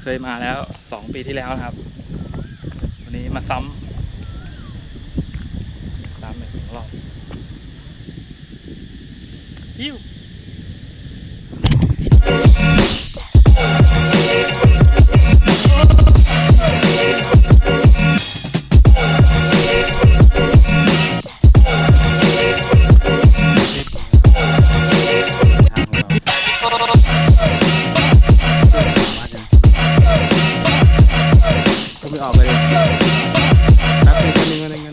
เคยมาแล้ว2 ปีที่แล้วครับวันนี้มาซ้ำอีกรอบยิ้วไม่ออกไปเลยแป๊บนึงอะไรเงี้ย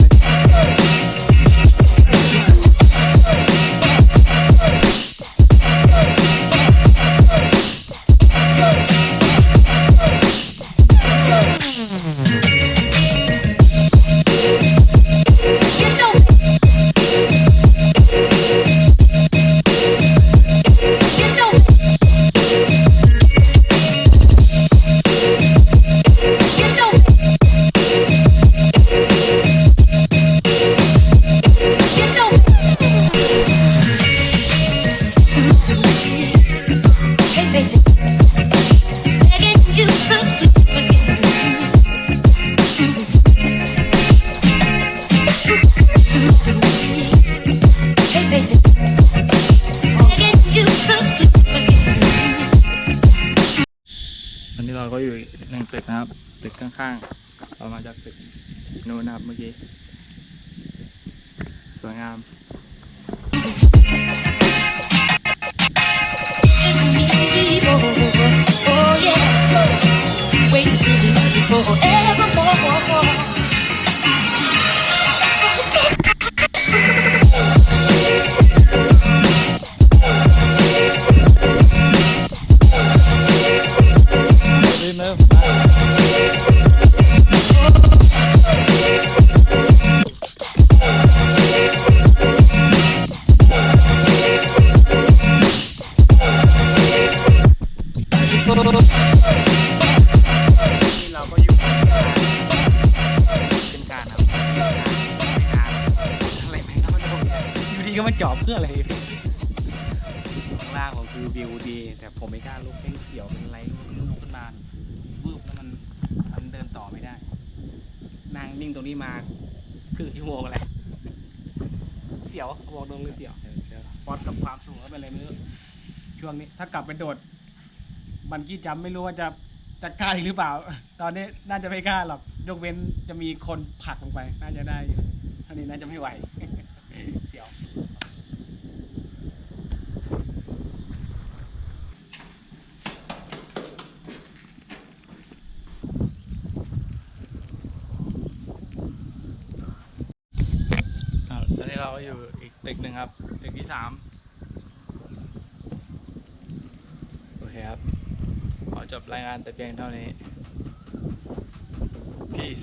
วันนี้เราก็อยู่ในตึกนะครับตึกข้างๆเรามาจากตึกนู้นนะครับเมื่อกี้สวยงามเราก็อยู่เป็นการครับอะไรแม่งก็มันอยู่ดีก็มาจอบเพื่ออะไรข้างล่างของคือวิวดีแต่ผมไม่กล้าลุกเป็นเสียวเป็นไรลุกขึ้นมาวืบแล้วมันเดินต่อไม่ได้นั่งนิ่งตรงนี้มาครึ่งชั่วโมงอะไรเสียวบอกตรงเลยเสียวปอดกับความสูงแล้วเป็นอะไรไม่รู้ช่วงนี้ถ้ากลับไปโดดมันกี้จำไม่รู้ว่าจะกล้าหรือเปล่าตอนนี้น่าจะไม่กล้าหรอกยกเว้นจะมีคนผลักลงไปน่าจะได้อยู่ท่านี้น่าจะไม่ไหวเดี๋ยวตอนนี้เราอยู่อีกตึกหนึ่งครับตึกที่3โอเคครับขอจบรายงานแต่เพียงเท่านี้ Peace